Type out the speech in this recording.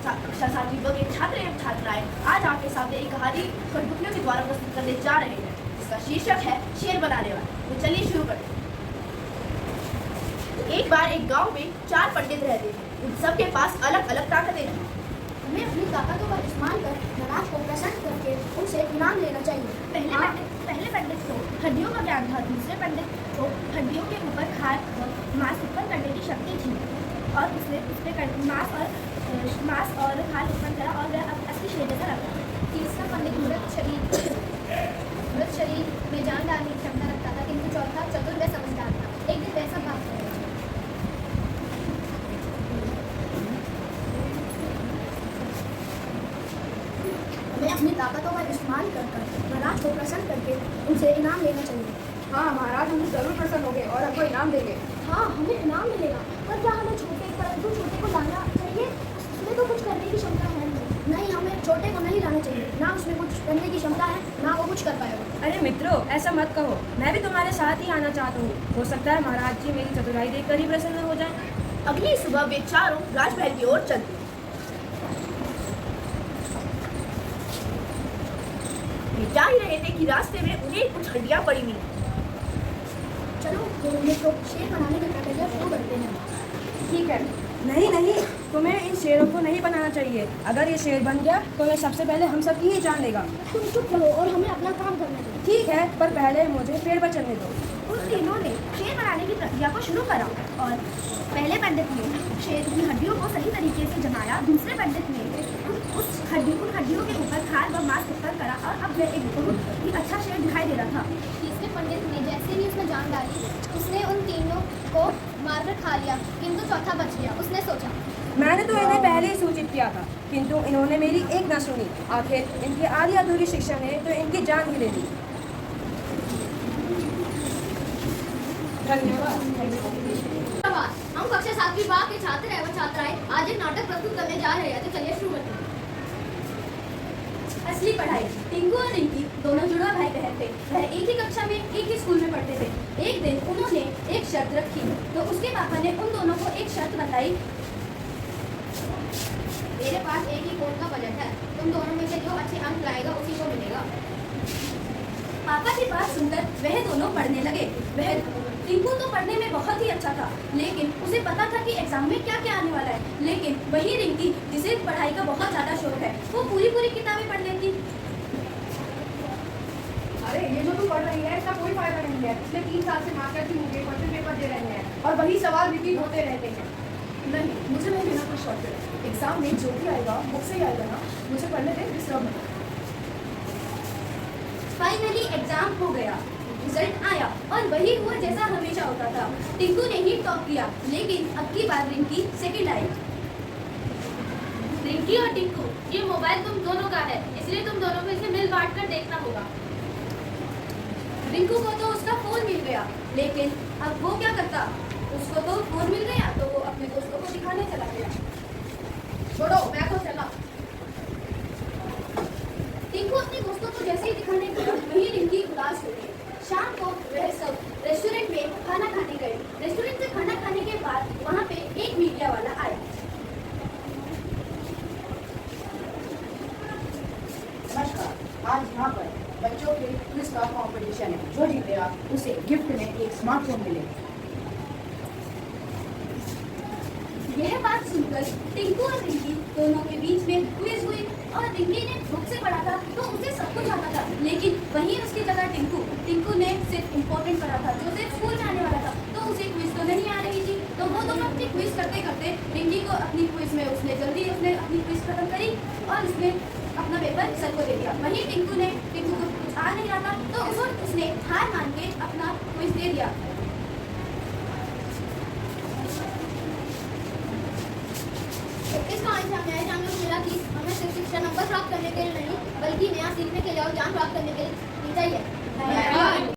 कक्षा 7वीं ब के छात्र एवं छात्राएं आज आपके सामने एक कहानी कठपुतलियों के द्वारा प्रस्तुत करने जा रहे हैं, जिसका शीर्षक है शेर बनाने वाला। तो चलिए शुरू करते हैं। एक बार एक गांव में 4 पंडित रहते थे। उन सबके पास अलग अलग ताकतें थी। हमें अपनी ताकतों का इस्तेमाल कर नाराज को प्रसन्न करके उनसे इनाम लेना चाहिए। पहले पंडित को हड्डियों का ज्ञान था। दूसरे पंडित को हड्डियों के ऊपर खाद और मांस उत्पन्न करने की शक्ति थी और उसने मांस और खाद उत्पन्न करा और वह अब असली शेर जैसा लगता था। तीसरा पंडित मृत शरीर में जान डालने की क्षमता रखता था, किंतु चौथा चतुर व समझदार था। एक दिन वैसा भाग गया। हमें अपनी ताकतों का इस्तेमाल कर महाराज को प्रसन्न करके उनसे इनाम लेना चाहिए। हाँ महाराज, हम जरूर प्रसन्न होंगे और हमको इनाम देंगे। हाँ, हमें इनाम मिलेगा, पर क्या हमें छोटे को लाना चाहिए? उसमें तो कुछ करने की क्षमता है नहीं, हमें छोटे को नहीं लाना चाहिए। ना उसमें कुछ करने की क्षमता है, ना वो कुछ कर पाएगा। अरे मित्रों, ऐसा मत कहो, मैं भी तुम्हारे साथ ही आना चाहता हूँ। हो सकता है महाराज जी मेरी चतुराई देखकर ही प्रसन्न हो जाए। अगली सुबह वे चारों राजमहल की ओर चल दिए। वे जा ही रहे थे कि रास्ते में उन्हें कुछ हड्डियां पड़ी मिली। चलो तो शेर बनाने की प्रक्रिया शुरू करते हैं। ठीक है। नहीं, तुम्हें इन शेरों को नहीं बनाना चाहिए। अगर ये शेर बन गया तो ये सबसे पहले हम सब की ही जान लेगा। तुम चुप रहो और हमें अपना काम करने दो। ठीक है, पर पहले मुझे पेड़ पर चलने दो। उन तीनों ने शेर बनाने की प्रक्रिया को शुरू करा और पहले पंडित ने शेर की हड्डियों को सही तरीके से जमाया। दूसरे पंडित ने उन हड्डियों के ऊपर खाद व मांस उत्पन्न करा और अब वह एक बहुत ही अच्छा शेर दिखाई दे रहा था। तीसरे पंडित ने जैसे ही उसमें जान डाली, उसने उन तीनों को मारकर खा लिया, किंतु चौथा बच गया। उसने सोचा, मैंने तो इन्हें पहले ही सूचित किया था, किंतु इन्होंने मेरी एक न सुनी। आखिर इनकी आधी अधूरी शिक्षा ने तो इनकी जान ही ले ली। धन्यवाद। हम कक्षा 7वीं बा के छात्र एवं छात्राएं आज एक नाटक प्रस्तुत करने जा रहे हैं। तो चलिए शुरू करते हैं। असली पढ़ाई। टिंकू और रिंकी दोनों जुड़वा भाई बहन थे। वह एक ही कक्षा में एक ही स्कूल में पढ़ते थे। एक दिन उन्होंने एक शर्त रखी तो उसके पापा ने उन दोनों को एक शर्त बताई। मेरे पास एक ही कोर्स का बजट है, तुम दोनों में से जो अच्छे अंक लाएगा उसी को मिलेगा। पापा की बात सुनकर वह दोनों पढ़ने लगे। वह टिंकू तो पढ़ने में बहुत ही अच्छा था, लेकिन उसे पता था कि एग्जाम में क्या क्या आने वाला है। लेकिन वही रिंकी, जिसे पढ़ाई का बहुत ज्यादा शौक है, वो पूरी किताबें पढ़ लेती। अरे ये जो तुम पढ़ रही है इसका कोई फायदा नहीं है। पिछले 3 साल से मास्टर जी मुझे क्वेश्चन पेपर दे रहे हैं और वही सवाल रिपीट होते रहते हैं। नहीं, मुझे नहीं लेना कोई शॉर्टकट। एग्जाम में जो भी आएगा बुक से ही आएगा ना, मुझे पढ़ने में डिस्टर्ब नहीं। फाइनली एग्जाम हो गया, रिजल्ट आया और वही हुआ जैसा हमेशा होता था। टिंकू ने ही टॉप किया, लेकिन अब की बार रिंकी सेकंड आई। रिंकी और टिंकू, ये मोबाइल तुम दोनों का है, इसलिए तुम दोनों को इसे मिल बांट कर देखना होगा। रिंकू को तो उसका फोन मिल गया, लेकिन अब वो क्या करता? उसको तो फोन मिल गया तो वो अपने दोस्तों को दिखाने चला गया। छोड़ो, मैं तो चला। टिंकू अपने दोस्तों को जैसे ही दिखाने गया, वहीं रिंकी उदास हो गई। शाम को वह सब रेस्टोरेंट में खाना खाने गए। रेस्टोरेंट से खाना खाने के बाद वहाँ पे एक मीडिया वाला आया। नमस्कार, आज यहाँ पर बच्चों के क्विज का कंपटीशन है। जो जीतेगा उसे गिफ्ट में एक स्मार्टफोन मिलेगा। यह बात सुनकर टिंकू और रिंकी दोनों के बीच में क्विज हुई और रिंकी ने बुक से पढ़ा था तो उसे सब कुछ आता था, लेकिन वहीं उसकी जगह टिंकू ने सिर्फ इम्पोर्टेंट पढ़ा था, जो सिर्फ स्कूल में आने वाला था, तो उसे क्विज तो नहीं आ रही थी। तो वो दोनों अपनी क्विज करते करते रिंकी को अपनी क्विज में उसने अपनी क्विज खत्म करी और उसने अपना पेपर सर को दे दिया। वहीं टिंकू को कुछ आ नहीं रहा था तो उसने हार मान के अपना क्विज दे दिया। इस कहानी से हमें जानने को मिला कि हमें सिर्फ शिक्षा नंबर प्राप्त करने के लिए नहीं, बल्कि नया सीखने के लिए और ज्ञान प्राप्त करने के लिए चाहिए।